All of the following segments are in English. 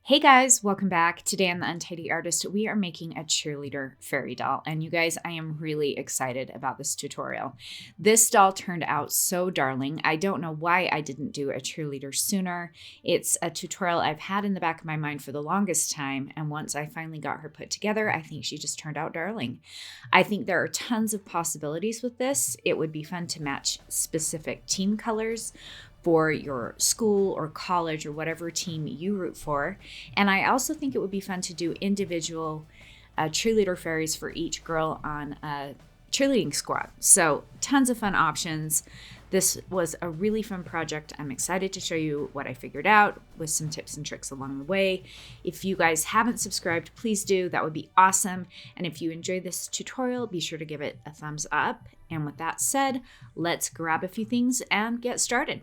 Hey guys, welcome back. Today on The Untidy Artist, we are making a cheerleader fairy doll. And you guys, I am really excited about this tutorial. This doll turned out so darling. I don't know why I didn't do a cheerleader sooner. It's a tutorial I've had in the back of my mind for the longest time. And once I finally got her put together, I think she just turned out darling. I think there are tons of possibilities with this. It would be fun to match specific team colors for your school or college or whatever team you root for. And I also think it would be fun to do individual cheerleader fairies for each girl on a cheerleading squad. So tons of fun options. This was a really fun project. I'm excited to show you what I figured out with some tips and tricks along the way. If you guys haven't subscribed, please do. That would be awesome. And if you enjoyed this tutorial, be sure to give it a thumbs up. And with that said, let's grab a few things and get started.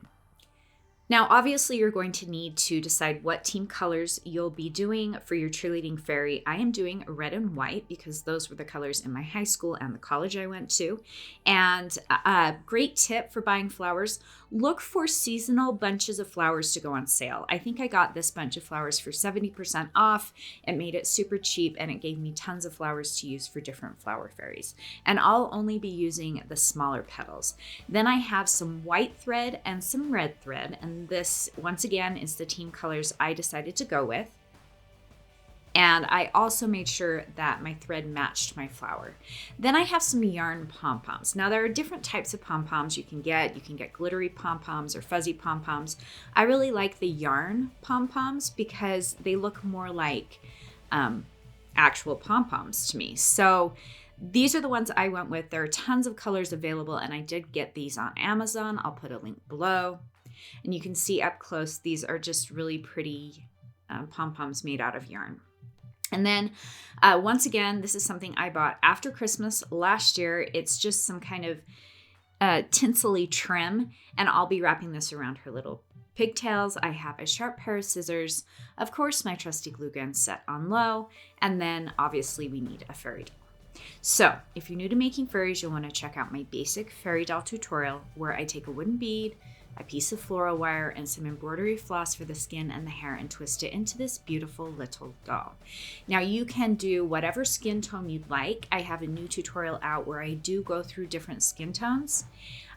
Now, obviously, you're going to need to decide what team colors you'll be doing for your cheerleading fairy. I am doing red and white because those were the colors in my high school and the college I went to. And a great tip for buying flowers, look for seasonal bunches of flowers to go on sale. I think I got this bunch of flowers for 70% off. It made it super cheap and it gave me tons of flowers to use for different flower fairies. And I'll only be using the smaller petals. Then I have some white thread and some red thread, and this, once again, is the team colors I decided to go with. And I also made sure that my thread matched my flower. Then I have some yarn pom-poms. Now there are different types of pom-poms you can get. You can get glittery pom-poms or fuzzy pom-poms. I really like the yarn pom-poms because they look more like actual pom-poms to me. So these are the ones I went with. There are tons of colors available, and I did get these on Amazon. I'll put a link below. And you can see up close, these are just really pretty pom-poms made out of yarn. And then once again, this is something I bought after Christmas last year. It's just some kind of tinsely trim, and I'll be wrapping this around her little pigtails. I have a sharp pair of scissors, of course, my trusty glue gun set on low, and then obviously we need a fairy doll. So if you're new to making fairies, you'll want to check out my basic fairy doll tutorial where I take a wooden bead, a piece of floral wire, and some embroidery floss for the skin and the hair and twist it into this beautiful little doll. Now you can do whatever skin tone you'd like. I have a new tutorial out where I do go through different skin tones.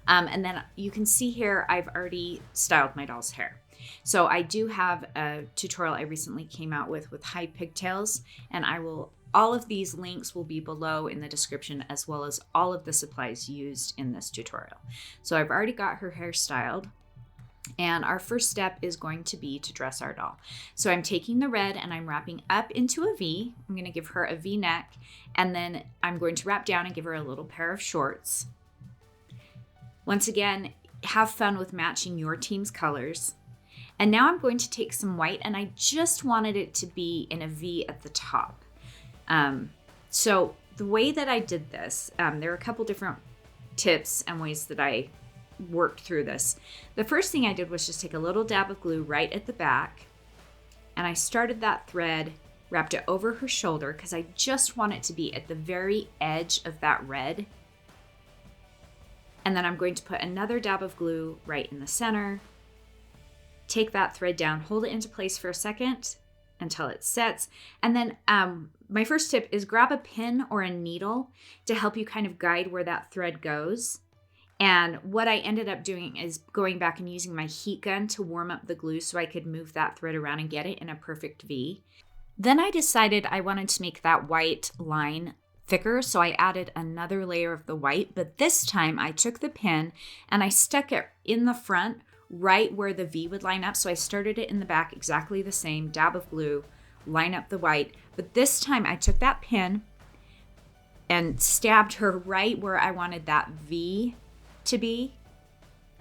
And then you can see here, I've already styled my doll's hair. So I do have a tutorial I recently came out with high pigtails, and all of these links will be below in the description, as well as all of the supplies used in this tutorial. So I've already got her hair styled, and our first step is going to be to dress our doll. So I'm taking the red and I'm wrapping up into a V. I'm going to give her a V neck, and then I'm going to wrap down and give her a little pair of shorts. Once again, have fun with matching your team's colors. And now I'm going to take some white, and I just wanted it to be in a V at the top. So the way that I did this, there are a couple different tips and ways that I worked through this. The first thing I did was just take a little dab of glue right at the back, and I started that thread, wrapped it over her shoulder because I just want it to be at the very edge of that red. And then I'm going to put another dab of glue right in the center, take that thread down, hold it into place for a second until it sets. And then my first tip is grab a pin or a needle to help you kind of guide where that thread goes. And what I ended up doing is going back and using my heat gun to warm up the glue so I could move that thread around and get it in a perfect V. Then I decided I wanted to make that white line thicker, so I added another layer of the white, but this time I took the pin and I stuck it in the front right where the V would line up. So I started it in the back exactly the same, dab of glue, line up the white. But this time I took that pin and stabbed her right where I wanted that V to be,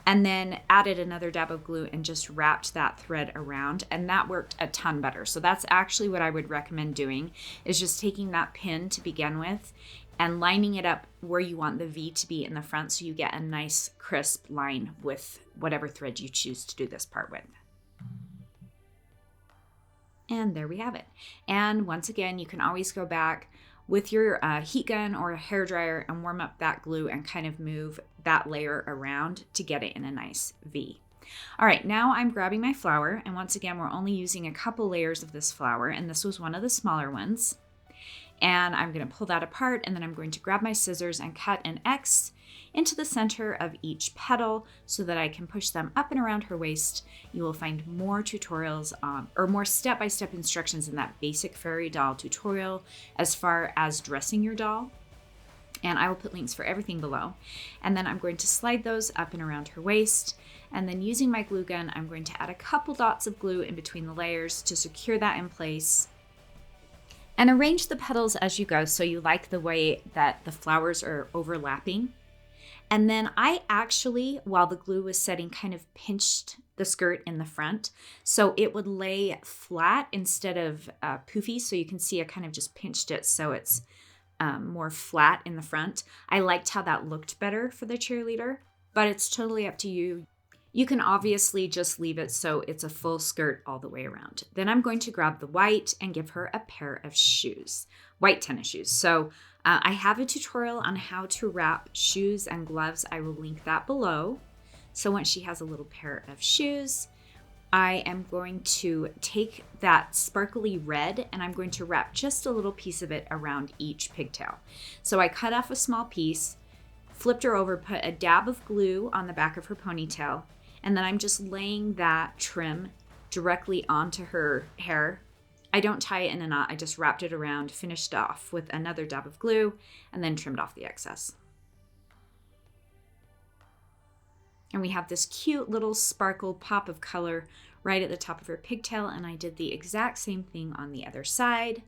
and then added another dab of glue and just wrapped that thread around, and that worked a ton better. So that's actually what I would recommend doing, is just taking that pin to begin with and lining it up where you want the V to be in the front so you get a nice crisp line with whatever thread you choose to do this part with. And there we have it. And once again, you can always go back with your heat gun or a hairdryer and warm up that glue and kind of move that layer around to get it in a nice V. All right, now I'm grabbing my flower, and once again, we're only using a couple layers of this flower, and this was one of the smaller ones. And I'm going to pull that apart, and then I'm going to grab my scissors and cut an X into the center of each petal so that I can push them up and around her waist. You will find more tutorials or more step-by-step instructions in that basic fairy doll tutorial as far as dressing your doll. And I will put links for everything below. And then I'm going to slide those up and around her waist. And then using my glue gun, I'm going to add a couple dots of glue in between the layers to secure that in place. And arrange the petals as you go so you like the way that the flowers are overlapping. And then I actually, while the glue was setting, kind of pinched the skirt in the front so it would lay flat instead of poofy. So you can see I kind of just pinched it so it's more flat in the front. I liked how that looked better for the cheerleader, but it's totally up to you. You can obviously just leave it so it's a full skirt all the way around. Then I'm going to grab the white and give her a pair of shoes, white tennis shoes. So I have a tutorial on how to wrap shoes and gloves. I will link that below. So once she has a little pair of shoes, I am going to take that sparkly red and I'm going to wrap just a little piece of it around each pigtail. So I cut off a small piece, flipped her over, put a dab of glue on the back of her ponytail, and then I'm just laying that trim directly onto her hair. I don't tie it in a knot, I just wrapped it around, finished off with another dab of glue, and then trimmed off the excess. And we have this cute little sparkle pop of color right at the top of her pigtail, and I did the exact same thing on the other side.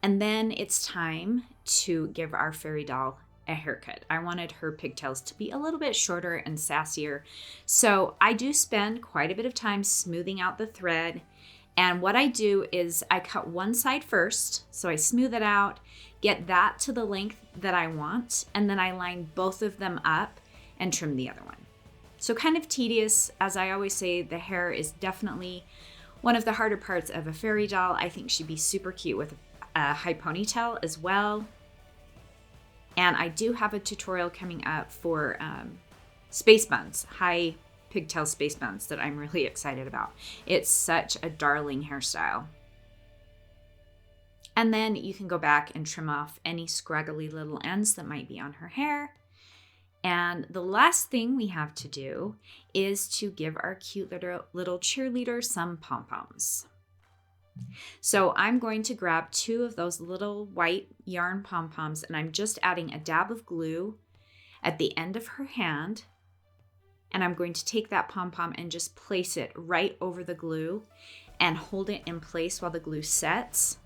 And then it's time to give our fairy doll a haircut. I wanted her pigtails to be a little bit shorter and sassier. So I do spend quite a bit of time smoothing out the thread. And what I do is I cut one side first. So I smooth it out, get that to the length that I want, and then I line both of them up and trim the other one. So kind of tedious. As I always say, the hair is definitely one of the harder parts of a fairy doll. I think she'd be super cute with a high ponytail as well. And I do have a tutorial coming up for space buns, high pigtail space buns that I'm really excited about. It's such a darling hairstyle. And then you can go back and trim off any scraggly little ends that might be on her hair. And the last thing we have to do is to give our cute little cheerleader some pom-poms. So I'm going to grab 2 of those little white yarn pom-poms and I'm just adding a dab of glue at the end of her hand. And I'm going to take that pom-pom and just place it right over the glue and hold it in place while the glue sets.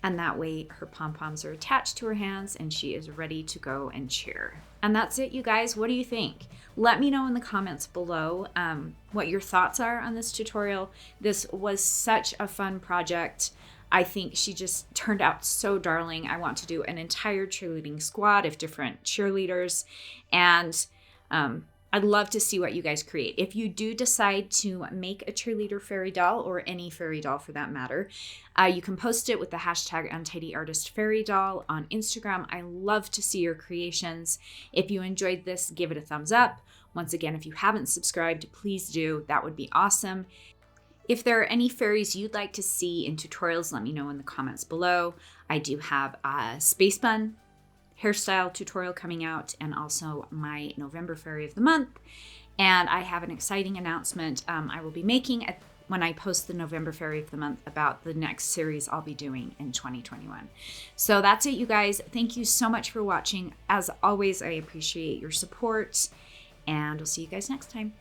And that way her pom-poms are attached to her hands and she is ready to go and cheer. And that's it, you guys. What do you think? Let me know in the comments below what your thoughts are on this tutorial. This was such a fun project. I think she just turned out so darling. I want to do an entire cheerleading squad of different cheerleaders. And I'd love to see what you guys create. If you do decide to make a cheerleader fairy doll, or any fairy doll for that matter, you can post it with the hashtag #UntidyArtistFairyDoll on Instagram. I love to see your creations. If you enjoyed this, give it a thumbs up. Once again, if you haven't subscribed, please do. That would be awesome. If there are any fairies you'd like to see in tutorials, let me know in the comments below. I do have a space bun hairstyle tutorial coming out, and also my November Fairy of the Month. And I have an exciting announcement I will be making when I post the November Fairy of the Month about the next series I'll be doing in 2021. So that's it, you guys. Thank you so much for watching. As always, I appreciate your support, and we'll see you guys next time.